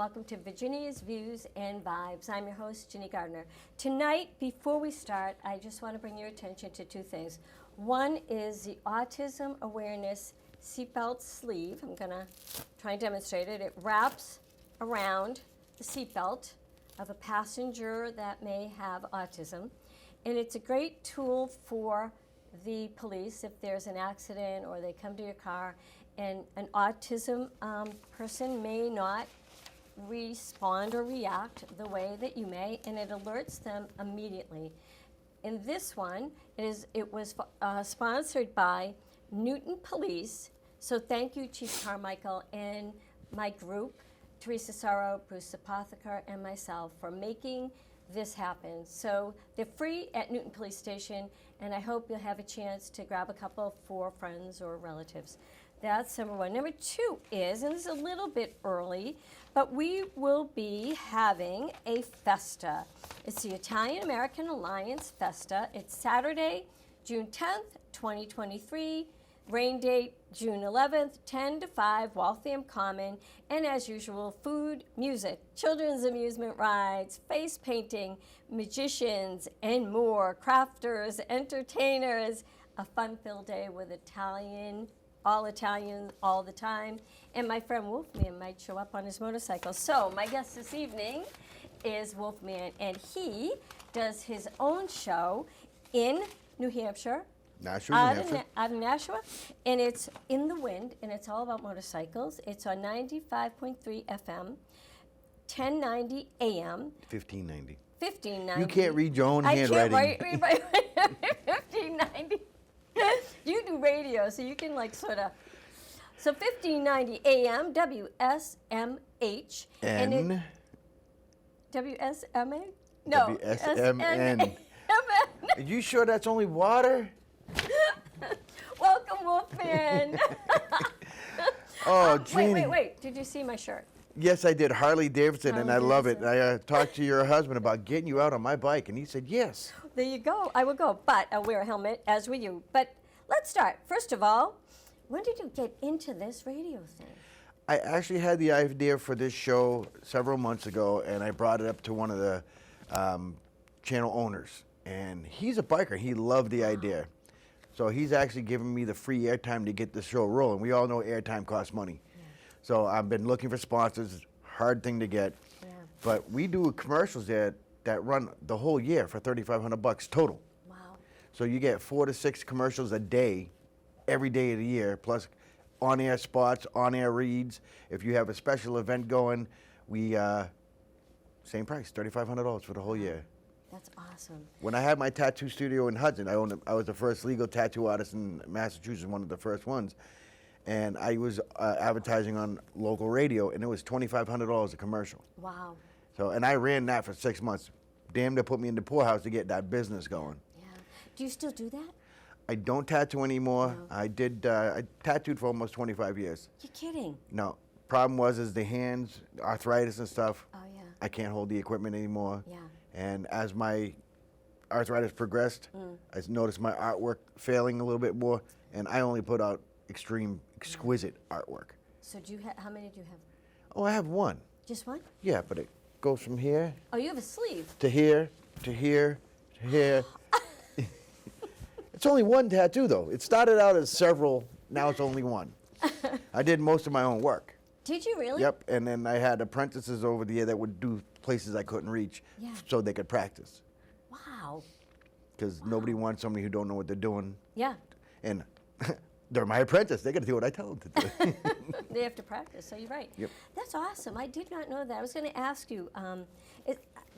welcome to Virginia's Views and Vibes. I'm your host, Ginny Gardner. Tonight, before we start, I just want to bring your attention to two things. One is the Autism Awareness Seatbelt Sleeve. I'm going to try and demonstrate it. It wraps around the seatbelt of a passenger that may have autism. And it's a great tool for the police if there's an accident or they come to your car and an autism person may not respond or react the way that you may, and it alerts them immediately. In this one, it was sponsored by Newton Police, so thank you, Chief Carmichael, and my group, Teresa Sorrow, Bruce Apotheker, and myself, for making this happen. So they're free at Newton Police Station, and I hope you'll have a chance to grab a couple for friends or relatives. That's number one. Number two is, and this is a little bit early, but we will be having a festa. It's the Italian American Alliance Festa. It's Saturday, June 10th, 2023. Rain date, June 11th, 10 to 5, Waltham Common. And as usual, food, music, children's amusement rides, face painting, magicians, and more. Crafters, entertainers. A fun-filled day with all Italian, all the time. And my friend Wolfman might show up on his motorcycle. So my guest this evening is Wolfman, and he does his own show in New Hampshire. Nashua, New Hampshire. Out of Nashua, and it's In the Wind, and it's all about motorcycles. It's on 95.3 FM, 1090 AM. 1590. 1590. You can't read your own handwriting. I can't read 1590. You do radio, so you can like sort of. So 1590 AM, WSMH. N. WSMA? No. WSMN. Are you sure that's only water? Welcome, Wolfman. Oh, Jeannie. Wait. Did you see my shirt? Yes, I did. Harley Davidson, and I love it. Davidson. I talked to your husband about getting you out on my bike, and he said yes. There you go. I will go, but I'll wear a helmet, as will you. But let's start. First of all, when did you get into this radio thing? I actually had the idea for this show several months ago, and I brought it up to one of the channel owners. And he's a biker. He loved the idea. So he's actually giving me the free airtime to get the show rolling. We all know airtime costs money. Yeah. So I've been looking for sponsors, hard thing to get. Yeah. But we do commercials that run the whole year for $3,500 total. Wow. So you get 4 to 6 commercials a day, every day of the year, plus on-air spots, on-air reads. If you have a special event going, we, same price, $3,500 for the whole year. That's awesome. When I had my tattoo studio in Hudson, I was the first legal tattoo artist in Massachusetts, one of the first ones. And I was advertising on local radio, and it was $2,500 a commercial. Wow. So, and I ran that for 6 months. Damn, they put me in the poorhouse to get that business going. Yeah. Do you still do that? I don't tattoo anymore. No. I tattooed for almost 25 years. You're kidding. No. Problem is the hands, arthritis and stuff. Oh, yeah. I can't hold the equipment anymore. Yeah. And as my arthritis progressed, I noticed my artwork failing a little bit more, and I only put out exquisite artwork. So how many do you have? Oh, I have one. Just one? Yeah, but it goes from here Oh, you have a sleeve. to here to here to here. It's only one tattoo, though. It started out as several. Now it's only one. I did most of my own work. Did you really? Yep, and then I had apprentices over the year that would do places I couldn't reach, so they could practice. Wow. Because nobody wants somebody who don't know what they're doing. Yeah. And they're my apprentice. They got to do what I tell them to do. They have to practice, so you're right. Yep. That's awesome. I did not know that. I was going to ask you,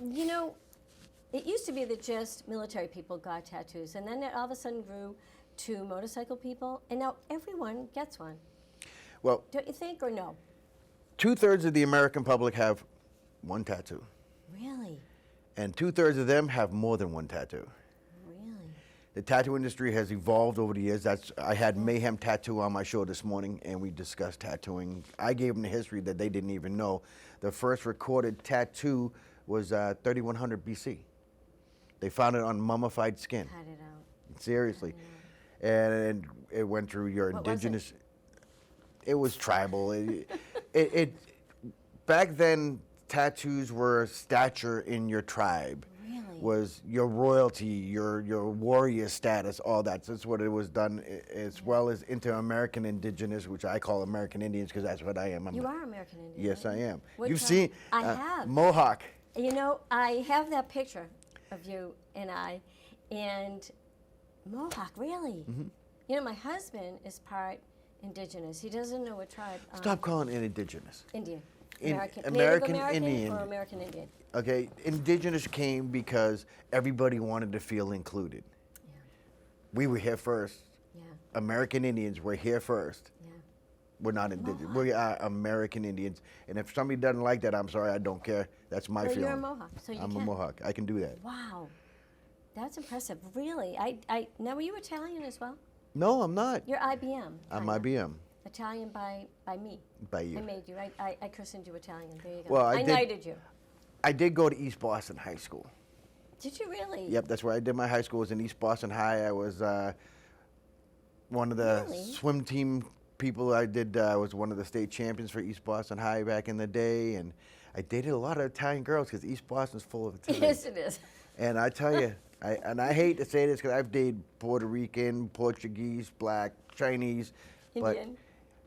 you know, it used to be that just military people got tattoos, and then it all of a sudden grew to motorcycle people, and now everyone gets one. Well, don't you think, or no? 2/3 of the American public have one tattoo. Really? And 2/3 of them have more than one tattoo. Really? The tattoo industry has evolved over the years. I had Mayhem Tattoo on my show this morning, and we discussed tattooing. I gave them the history that they didn't even know. The first recorded tattoo was 3100 BC. They found it on mummified skin. Cut it out. Seriously. And it went through your What indigenous. was it was tribal. back then, tattoos were stature in your tribe. Really? Was your royalty, your warrior status, all that. That's what it was done, as well as into American Indigenous, which I call American Indians because that's what I am. You are American Indian. Yes, right? I am. What You've tribe? seen I have. Mohawk. You know, I have that picture of you and I, and Mohawk, really? Mm-hmm. You know, my husband is part Indigenous. He doesn't know what tribe. Stop calling it Indigenous. Indian. American Native American Indian. or American Indian? Okay, Indigenous came because everybody wanted to feel included. Yeah. We were here first. Yeah. American Indians were here first. Yeah. We're not Indigenous. We are American Indians. And if somebody doesn't like that, I'm sorry, I don't care. That's my Well, feeling. you're a Mohawk, so you I'm can. a Mohawk. I can do that. Wow. That's impressive. Really? Now, were you Italian as well? No, I'm not. You're IBM. I'm kinda. IBM. Italian by me. By you. I made you. I christened you Italian. There you go. Well, I I did- knighted you. I did go to East Boston High School. Did you really? Yep, that's where I did my high school. Was in East Boston High. I was one of the Really? swim team people. I was one of the state champions for East Boston High back in the day, and I dated a lot of Italian girls because East Boston's full of Italians. Yes, it is. And I tell you, I hate to say this because I've dated Puerto Rican, Portuguese, Black, Chinese, Indian.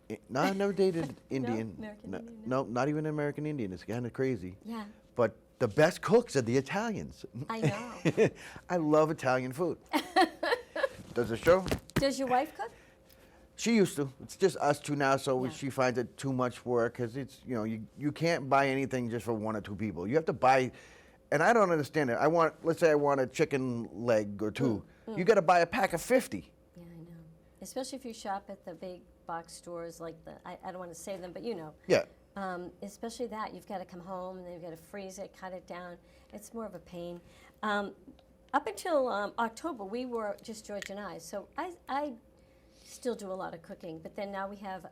but no, I've never dated Indian. American no, Indian, no, not even American Indian. It's kind of crazy. Yeah. But the best cooks are the Italians. I know. I love Italian food. Does it show? Does your wife cook? She used to. It's just us two now, so Yeah. she finds it too much work because it's, you can't buy anything just for one or two people. You have to buy, and I don't understand it. Let's say I want a chicken leg or two. You got to buy a pack of 50. Yeah, I know. Especially if you shop at the big box stores like I don't want to say them, but you know. Yeah. Especially that. You've got to come home and then you've got to freeze it, cut it down. It's more of a pain. Up until October, we were just George and I. So I still do a lot of cooking. But then now we have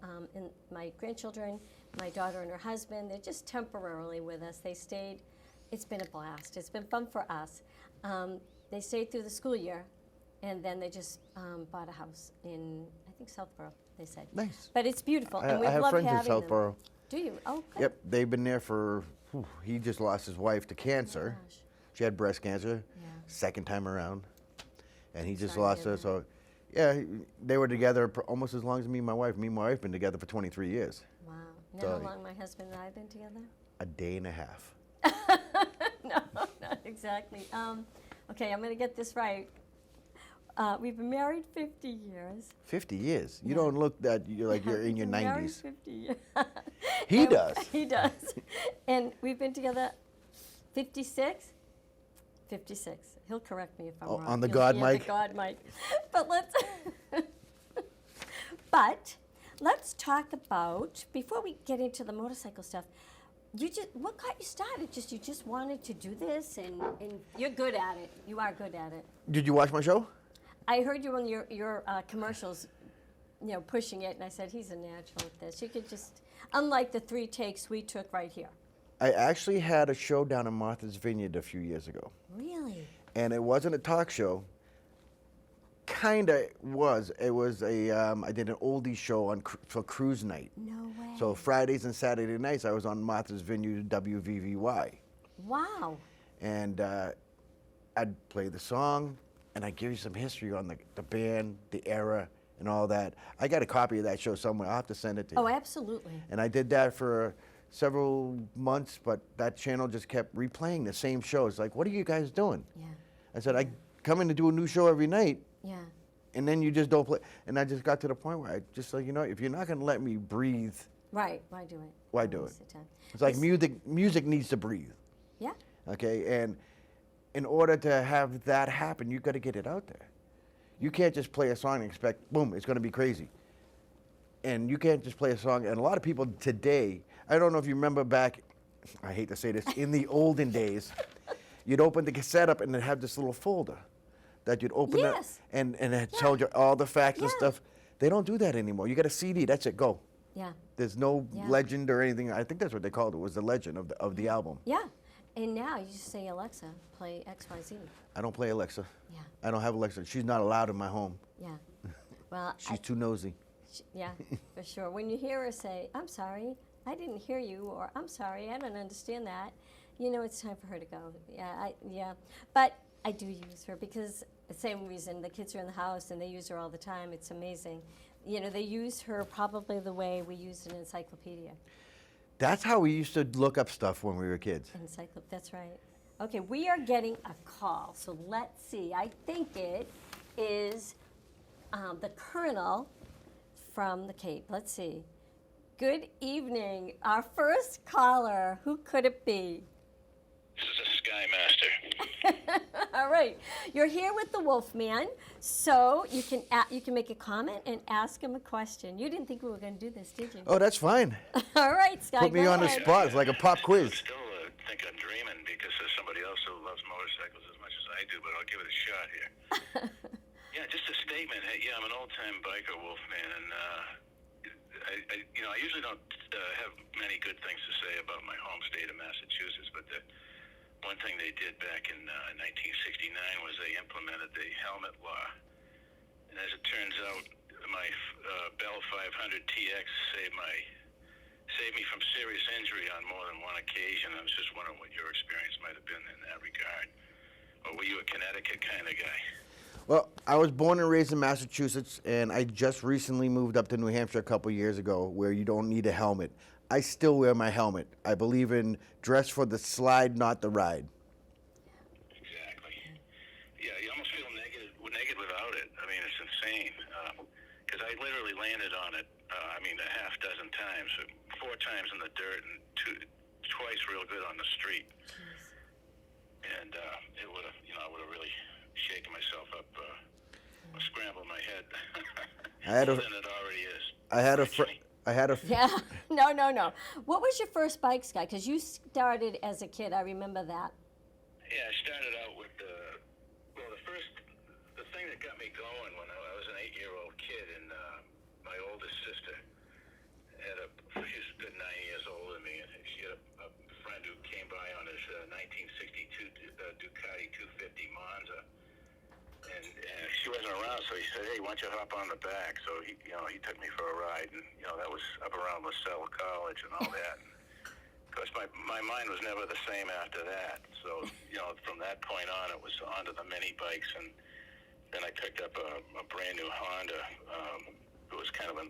my grandchildren, my daughter and her husband. They're just temporarily with us. They stayed. It's been a blast. It's been fun for us. They stayed through the school year, and then they just bought a house in, I think, Southborough, they said. Nice. But it's beautiful, and we I have love friends in having them. Southborough. Do you? Oh, good. Yep, they've been there for, he just lost his wife to cancer. Gosh. She had breast cancer, Yeah. second time around. And he just Sorry to lost hear her, that. so yeah, they were together almost as long as me and my wife. Me and my wife been together for 23 years. Wow. You know So- how long my husband and I have been together? A day and a half. No, not exactly. Okay, I'm going to get this right. We've been married 50 years. 50 years. You Yeah. don't look that like you're in We've your been married 90s. 50 years. He And- does. He does. And we've been together 56? 56. He'll correct me if I'm Oh, wrong. on the He'll- God yeah, mic? the God mic. But let's talk about, before we get into the motorcycle stuff, what got you started? You just wanted to do this, and you're good at it. You are good at it. Did you watch my show? I heard you on your commercials, pushing it, and I said, he's a natural at this. You could just, unlike the 3 takes we took right here. I actually had a show down in Martha's Vineyard a few years ago. Really? And it wasn't a talk show. Kinda was. It was I did an oldies show for cruise night. No way. So Fridays and Saturday nights I was on Martha's Vineyard WVVY. Wow. And I'd play the song, and I'd give you some history on the band, the era, and all that. I got a copy of that show somewhere. I'll have to send it to you. Oh, absolutely. And I did that for several months, but that channel just kept replaying the same shows. Like, what are you guys doing? Yeah. I said, I come in to do a new show every night, Yeah. and then you just don't play. And I just got to the point where I just like, if you're not going to let me breathe, Right. Why do it? Why Don't do waste it? the time. it's like It's- music needs to breathe. Yeah. Okay, and in order to have that happen, you got to get it out there. You can't just play a song and expect, boom, it's going to be crazy. And you can't just play a song. And a lot of people today, I don't know if you remember back, I hate to say this, in the olden days, you'd open the cassette up and it'd have this little folder that you'd open up, Yes. and it told you all the facts and Yeah. stuff. They don't do that anymore. You got a CD, that's it, go. Yeah. There's no Yeah. legend or anything. I think that's what they called it, was the legend of the album. Yeah. And now you just say, Alexa, play XYZ. I don't play Alexa. Yeah. I don't have Alexa. She's not allowed in my home. Yeah. Well, She's too nosy. yeah, for sure. When you hear her say, I'm sorry, I didn't hear you, or I'm sorry, I don't understand that. It's time for her to go. Yeah. But I do use her because the same reason the kids are in the house and they use her all the time. It's amazing. They use her probably the way we used an encyclopedia. That's how we used to look up stuff when we were kids. That's right. Okay, we are getting a call, so let's see. I think it is the Colonel from the Cape. Let's see. Good evening. Our first caller. Who could it be? This is a Sky Master. All right. You're here with the Wolfman, so you can make a comment and ask him a question. You didn't think we were going to do this, did you? Oh, that's fine. All right, Sky. Put me on the spot. It's like a pop quiz. I still think I'm dreaming because there's somebody else who loves motorcycles as much as I do, but I'll give it a shot here. Yeah, just a statement. Hey, yeah, I'm an old-time biker, Wolfman, and I usually don't have many good things to say about my home state of Massachusetts, but the one thing they did back in 1969 was they implemented the helmet law. And as it turns out, my Bell 500 TX saved me from serious injury on more than one occasion. I was just wondering what your experience might have been in that regard. Or were you a Connecticut kind of guy? Well, I was born and raised in Massachusetts, and I just recently moved up to New Hampshire a couple years ago where you don't need a helmet. I still wear my helmet. I believe in dress for the slide, not the ride. Exactly. Yeah, you almost feel naked without it. I mean, it's insane. Because I literally landed on it, a half dozen times. 4 times in the dirt and twice real good on the street. And it would have, I would have really shaken myself up, scrambled my head. More than it already is. Yeah, no. What was your first bike, Sky? Because you started as a kid. I remember that. Yeah, I started out with the thing that got me going when I was an 8-year-old kid, and my oldest sister she's a good 9 years older than me, and she had a friend who came by on his 1962 Ducati 250 Monza. And she wasn't around, so he said, "Hey, why don't you hop on the back?" So he took me for a ride, and that was up around LaSalle College and all that. Of course, my mind was never the same after that. So from that point on, it was onto the mini bikes, and then I picked up a brand new Honda. It was kind of a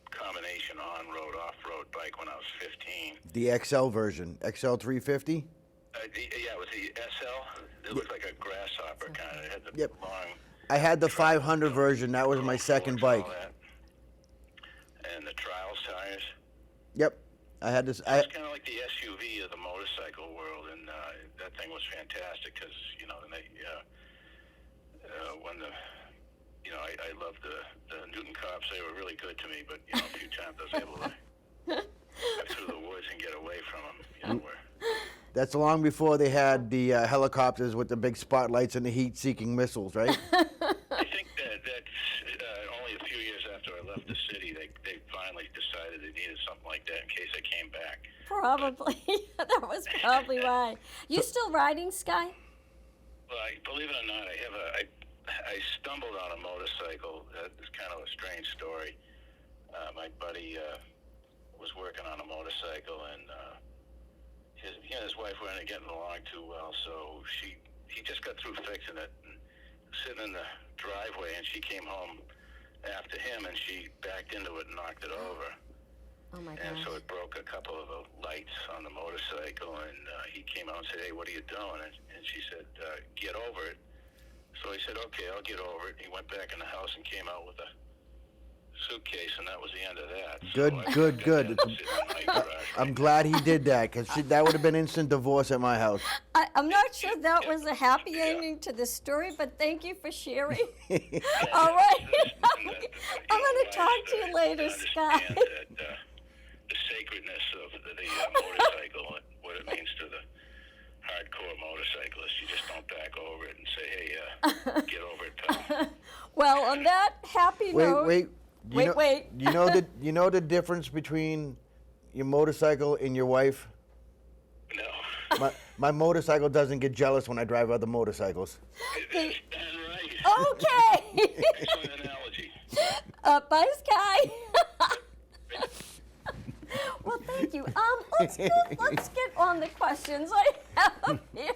combination on-road, off-road bike when I was 15. The XL version, XL 350? Yeah, it was the SL. It looked like a grasshopper kind of. It had the long. I had the 500 version. That was my second bike. And the Trials tires. Yep, I had this. It's kind of like the SUV of the motorcycle world, and that thing was fantastic because I loved the Newton cops. They were really good to me, but a few times I was able to cut through the woods and get away from them. That's long before they had the helicopters with the big spotlights and the heat-seeking missiles, right? I think that's only a few years after I left the city, they finally decided they needed something like that in case I came back. Probably. That was probably why. You still riding, Sky? Well, believe it or not, I stumbled on a motorcycle. It's kind of a strange story. My buddy was working on a motorcycle, and he and his wife weren't getting along too well, so he just got through fixing it and sitting in the driveway, and she came home after him, and she backed into it and knocked it over. Oh my God. And so it broke a couple of the lights on the motorcycle, and he came out and said, "Hey, what are you doing?" And she said, "Get over it." So he said, "Okay, I'll get over it." He went back in the house and came out with a suitcase, and that was the end of that. Good. I'm glad he did that, because that would have been instant divorce at my house. I'm not sure that was a happy ending to the story, but thank you for sharing. All right. I'm going to talk to you later, Scott. The sacredness of the motorcycle, what it means to the hardcore motorcyclist. You just don't back over it and say, "Hey, get over it, pal." Well, on that happy note. Wait. You know the difference between your motorcycle and your wife? No. My motorcycle doesn't get jealous when I drive other motorcycles. That's right. Okay. Excellent analogy. Bye, Sky. Well, thank you. Let's get on the questions I have here.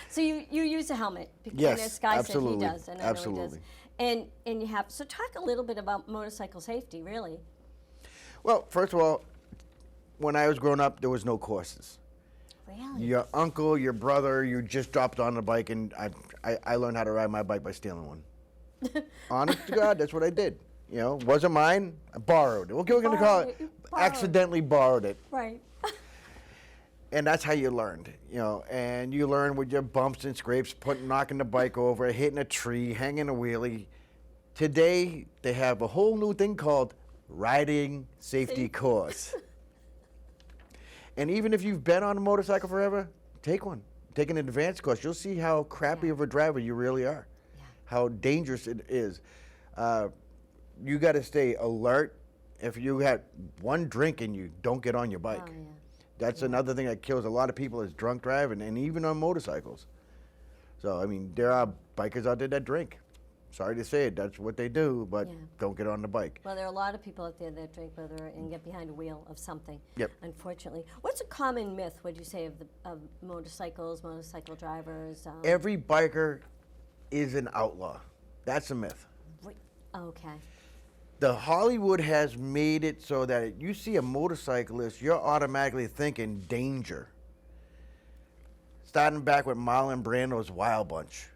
So you use a helmet, Yes, and as Guy absolutely. said he does, and I know he does. Absolutely. And you have, so talk a little bit about motorcycle safety, really. Well, first of all, when I was growing up, there was no courses. Really? Your uncle, your brother, you just dropped on a bike, and I learned how to ride my bike by stealing one. Honest to God, that's what I did. You know, wasn't mine. I borrowed it. What we're going to call it? Accidentally borrowed it. Right. And that's how you learned, you know. And you learn with your bumps and scrapes, knocking the bike over, hitting a tree, hanging a wheelie. Today, they have a whole new thing called riding safety course. And even if you've been on a motorcycle forever, take one. Take an advanced course. You'll see how crappy of a driver you really are, how dangerous it is. You got to stay alert. If you had one drink and you don't get on your bike. Oh, yeah. That's another thing that kills a lot of people is drunk driving, and even on motorcycles. So, I mean, there are bikers out there that drink. Sorry to say it, that's what they do, but don't get on the bike. Well, there are a lot of people out there that drink and get behind a wheel of something. Yep. Unfortunately, what's a common myth? Would you say of motorcycles, motorcycle drivers? Every biker is an outlaw. That's a myth. Okay. The Hollywood has made it so that you see a motorcyclist, you're automatically thinking danger. Starting back with Marlon Brando's Wild Bunch.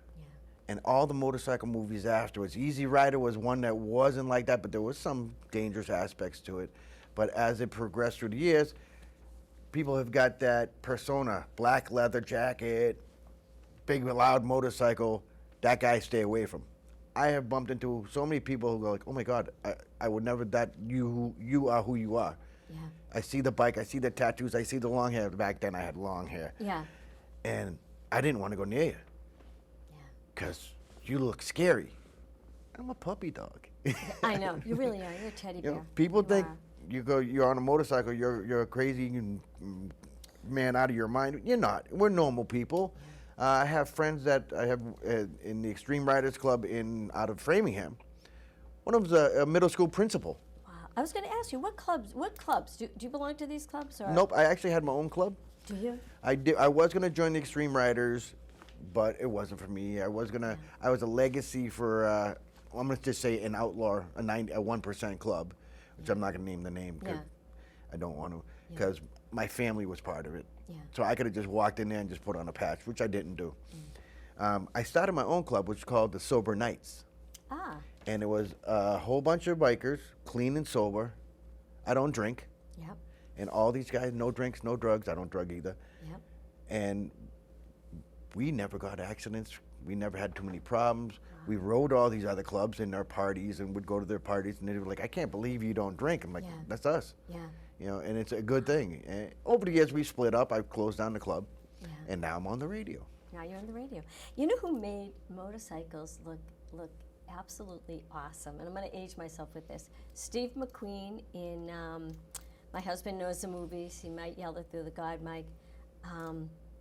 And all the motorcycle movies afterwards. Easy Rider was one that wasn't like that, but there was some dangerous aspects to it. But as it progressed through the years, people have got that persona, black leather jacket, big loud motorcycle, that guy stay away from. I have bumped into so many people who go like, oh my God, I would never, you are who you are. Yeah. I see the bike, I see the tattoos, I see the long hair. Back then I had long hair. Yeah. And I didn't want to go near you. Because you look scary. I'm a puppy dog. I know, you really are. You're a teddy bear. You know, people think you're on a motorcycle, you're a crazy man out of your mind. You're not. We're normal people. I have friends that I have in the Extreme Riders Club out of Framingham. One of them's a middle school principal. Wow. I was going to ask you, what clubs? Do you belong to these clubs? Or? Nope, I actually had my own club. Do you? I was going to join the Extreme Riders, but it wasn't for me. I was a legacy for, I'm going to just say an outlaw, a 1% club, which I'm not going to name the name because I don't want to, because my family was part of it. Yeah. So I could have just walked in there and just put on a patch, which I didn't do. I started my own club, which is called the Sober Knights. Ah. And it was a whole bunch of bikers, clean and sober. I don't drink. Yep. And all these guys, no drinks, no drugs. I don't drug either. Yep. And we never got accidents. We never had too many problems. Wow. We rode all these other clubs in their parties and would go to their parties, and they were like, I can't believe you don't drink. I'm like, that's us. Yeah. You know, and it's a good thing. And over the years, we split up. I've closed down the club, and now I'm on the radio. Now you're on the radio. You know who made motorcycles look absolutely awesome? And I'm going to age myself with this. Steve McQueen in My Husband Knows the Movies. He might yell it through the God mic.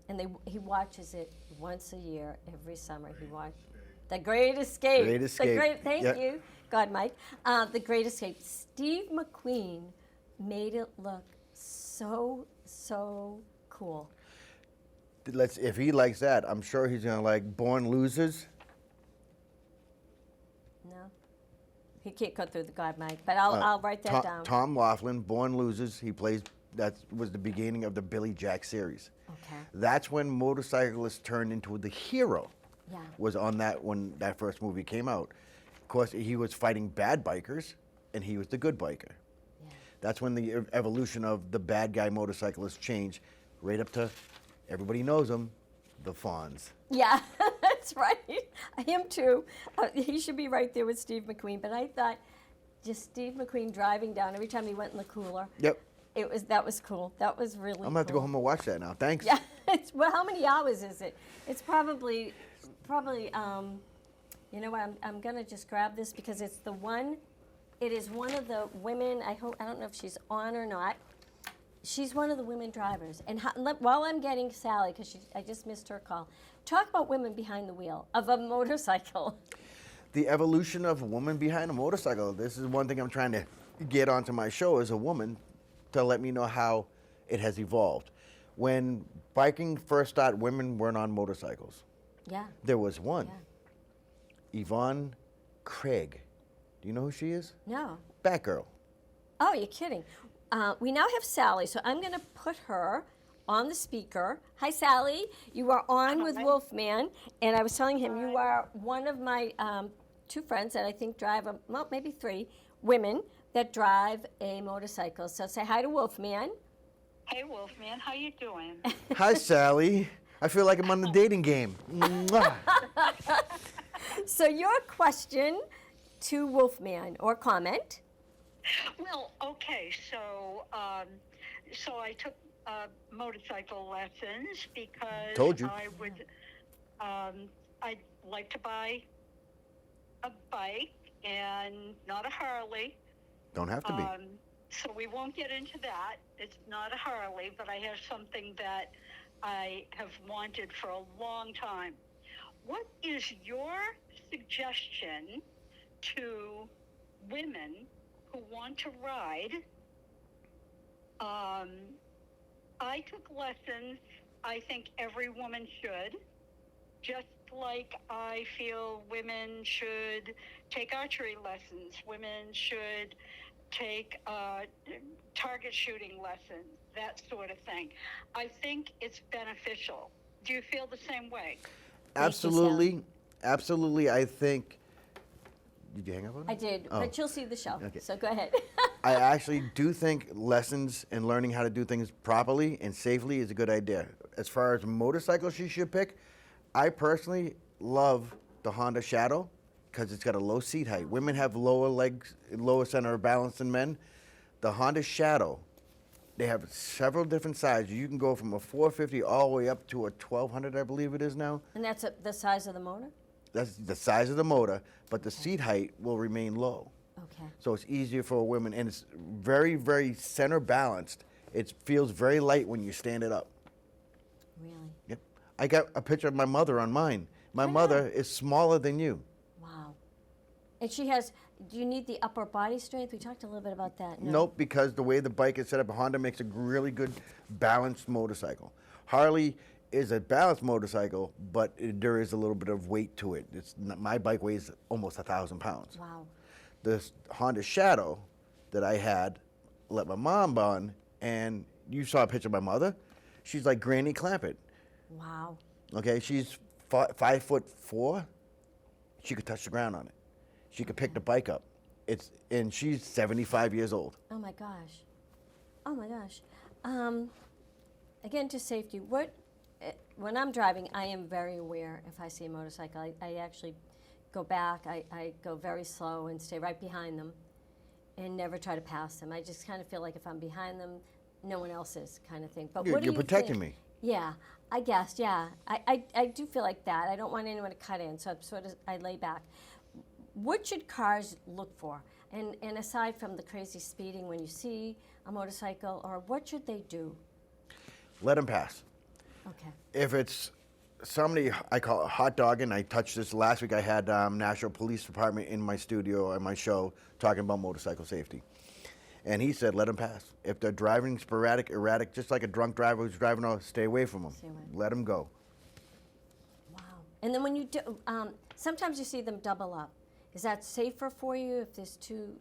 And he watches it once a year, every summer. He watches The Great Escape. Great Escape. Thank you, God Mike. The Great Escape. Steve McQueen made it look so cool. If he likes that, I'm sure he's gonna like Born Losers. No, he can't cut through the God mic, but I'll write that down. Tom Laughlin, Born Losers. He plays. That was the beginning of the Billy Jack series. Okay. That's when motorcyclists turned into the hero. Yeah. Was on that when that first movie came out. Of course, he was fighting bad bikers, and he was the good biker. Yeah. That's when the evolution of the bad guy motorcyclist changed, right up to everybody knows him, the Fonz. Yeah, that's right. Him too. He should be right there with Steve McQueen. But I thought just Steve McQueen driving down every time he went in the cooler. Yep. That was cool. That was really cool. I'm going to have to go home and watch that now. Thanks. Yeah. Well, how many hours is it? It's probably, you know what, I'm going to just grab this because it is one of the women, I don't know if she's on or not. She's one of the women drivers. And while I'm getting Sally, because I just missed her call, talk about women behind the wheel of a motorcycle. The evolution of a woman behind a motorcycle. This is one thing I'm trying to get onto my show as a woman, to let me know how it has evolved. When biking first started, women weren't on motorcycles. Yeah. There was one, Yeah. Yvonne Craig. Do you know who she is? No. Batgirl. Oh, you're kidding. We now have Sally, so I'm going to put her on the speaker. Hi, Sally. You are on with Wolfman, and I was telling him you are one of my two friends that I think drive, well, maybe three women that drive a motorcycle. So say hi to Wolfman. Hey, Wolfman, how you doing? Hi, Sally. I feel like I'm on the dating game. Mwah. So your question to Wolfman or comment? Well, okay, so I took motorcycle lessons because Told you. I would, I'd like to buy a bike and not a Harley. Don't have to be. So we won't get into that. It's not a Harley, but I have something that I have wanted for a long time. What is your suggestion to women who want to ride? I took lessons. I think every woman should. Just like I feel women should take archery lessons. Women should take target shooting lessons, that sort of thing. I think it's beneficial. Do you feel the same way? Absolutely. Absolutely. I think. Did you hang up on it? I did, Oh. but you'll see the show. Okay. So go ahead. I actually do think lessons and learning how to do things properly and safely is a good idea. As far as motorcycles she should pick, I personally love the Honda Shadow because it's got a low seat height. Women have lower legs, lower center of balance than men. The Honda Shadow, they have several different sizes. You can go from a 450 all the way up to a 1200, I believe it is now. And that's the size of the motor? That's the size of the motor, but the seat height will remain low. Okay. So it's easier for women, and it's very, very center balanced. It feels very light when you stand it up. Really? Yep. I got a picture of my mother on mine. My I know. mother is smaller than you. Wow. And she has, do you need the upper body strength? We talked a little bit about that. No? Nope, because the way the bike is set up, Honda makes a really good balanced motorcycle. Harley is a balanced motorcycle, but there is a little bit of weight to it. My bike weighs almost 1,000 pounds. Wow. This Honda Shadow that I had, let my mom on, and you saw a picture of my mother. She's like Granny Clampett. Wow. Okay, she's 5'4". She could touch the ground on it. She could pick the bike up. And she's 75 years old. Oh my gosh. Oh my gosh. Again, to safety, when I'm driving, I am very aware if I see a motorcycle. I actually go back. I go very slow and stay right behind them and never try to pass them. I just kind of feel like if I'm behind them, no one else is, kind of thing. But what do You're you protecting think? me. Yeah, I guess, yeah. I do feel like that. I don't want anyone to cut in, so I lay back. What should cars look for? And aside from the crazy speeding when you see a motorcycle, or what should they do? Let them pass. Okay. If it's somebody, I call it hot dogging. I touched this last week. I had National Police Department in my studio at my show talking about motorcycle safety. And he said, let them pass. If they're driving sporadic, erratic, just like a drunk driver who's driving off, stay away from them. Stay away. Let them go. Wow. And then when you do, sometimes you see them double up. Is that safer for you if there's two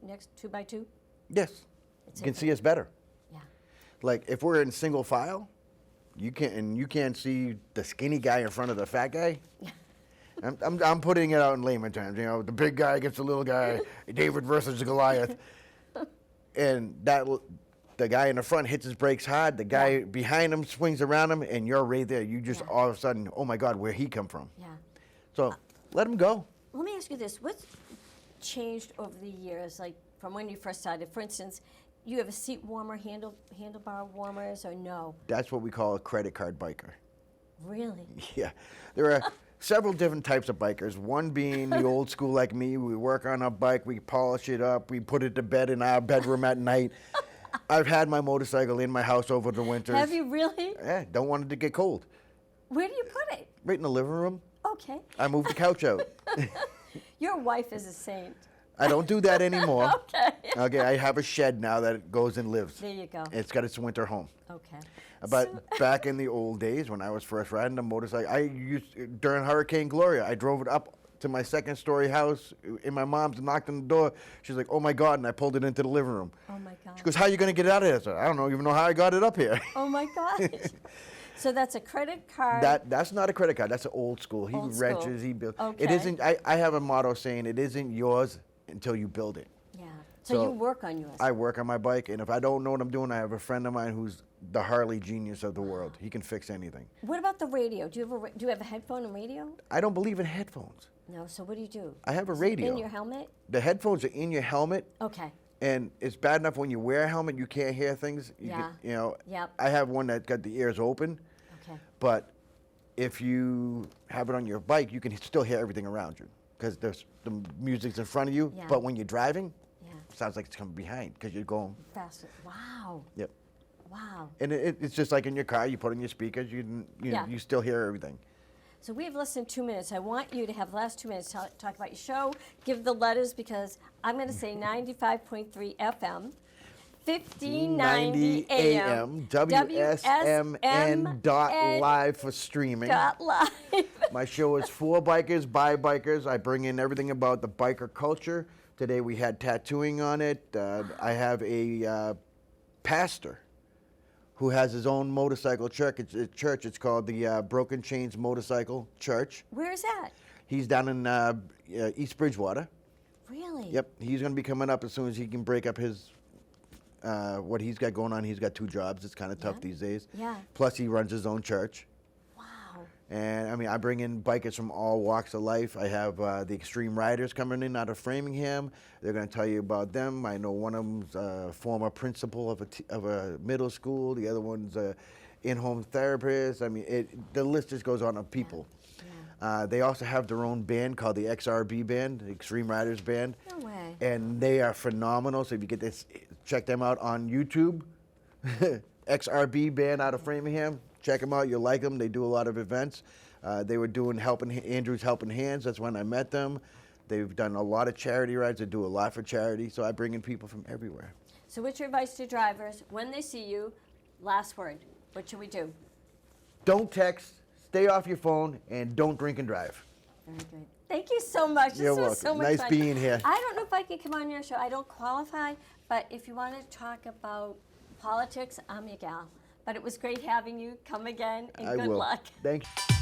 by two? Yes. It's You can safer. see us better. Yeah. Like if we're in single file, you can't see the skinny guy in front of the fat guy. I'm putting it out in layman terms. You know, the big guy against the little guy, David versus Goliath, and the guy in the front hits his brakes hard. The guy behind him swings around him, and you're right there. You just all of a sudden, oh my God, where'd he come from? Yeah. So let him go. Let me ask you this: what's changed over the years, like from when you first started? For instance, you have a seat warmer, handlebar warmers, or no? That's what we call a credit card biker. Really? Yeah, there are several different types of bikers. One being the old school like me. We work on our bike, we polish it up, we put it to bed in our bedroom at night. I've had my motorcycle in my house over the winters. Have you really? Yeah, don't want it to get cold. Where do you put it? Right in the living room. Okay. I moved the couch out. Your wife is a saint. I don't do that anymore. Okay. Okay, I have a shed now that it goes and lives. There you go. It's got its winter home. Okay. But back in the old days when I was first riding a motorcycle, during Hurricane Gloria, I drove it up to my second-story house, and my mom's knocked on the door. She's like, "Oh my God!" And I pulled it into the living room. Oh my God. She goes, "How are you going to get it out of here?" I said, "I don't know, even know how I got it up here." Oh my gosh. So that's a credit card. That's not a credit card. That's an old school. He Old wrenches. school. He builds. Okay. It isn't. I have a motto saying it isn't yours until you build it. Yeah. So you So, work on yours. I work on my bike, and if I don't know what I'm doing, I have a friend of mine who's the Harley genius of the world. He can fix anything. What about the radio? Do you have a headphone and radio? I don't believe in headphones. No. So what do you do? I have a Is it radio. in your helmet? The headphones are in your helmet, Okay. and it's bad enough when you wear a helmet you can't hear things. Yeah. You know. Yep. I have one that's got the ears open, Okay. but if you have it on your bike, you can still hear everything around you because the music's in front of you. Yeah. But when you're driving, Yeah. it sounds like it's coming behind because you're going. Faster. Wow. Yep. Wow. And it's just like in your car, you put on your speakers, Yeah. you still hear everything. So we've listened 2 minutes. I want you to have the last 2 minutes to talk about your show. Give the letters because I'm going to say 95.3 FM, 1590 AM, WSMN dot live for streaming. Live. My show is for bikers, by bikers. I bring in everything about the biker culture. Today we had tattooing on it. I have a pastor who has his own motorcycle church. It's called the Broken Chains Motorcycle Church. Where is that? He's down in East Bridgewater. Really? Yep, he's going to be coming up as soon as he can break up his what he's got going on. He's got 2 jobs. It's kind of tough Yeah. these days. Yeah. Plus, he runs his own church. Wow. And I mean, I bring in bikers from all walks of life. I have the Extreme Riders coming in out of Framingham. They're going to tell you about them. I know one of them's a former principal of a middle school. The other one's a in-home therapist. I mean, the list just goes on of people. Yeah. They also have their own band called the XRB Band, the Extreme Riders Band. No way. And they are phenomenal. So if you get this, check them out on YouTube. XRB Band out of Framingham. Check them out. You'll like them. They do a lot of events. They were doing Andrew's Helping Hands. That's when I met them. They've done a lot of charity rides. They do a lot for charity. So I bring in people from everywhere. So what's your advice to drivers when they see you? Last word. What should we do? Don't text. Stay off your phone. And don't drink and drive. Very good. Thank you so much. You're This was so welcome. much Nice fun. being here. I don't know if I can come on your show. I don't qualify, but if you want to talk about politics, I'm your gal. But it was great having you. Come again, and I good will. luck. Thank you.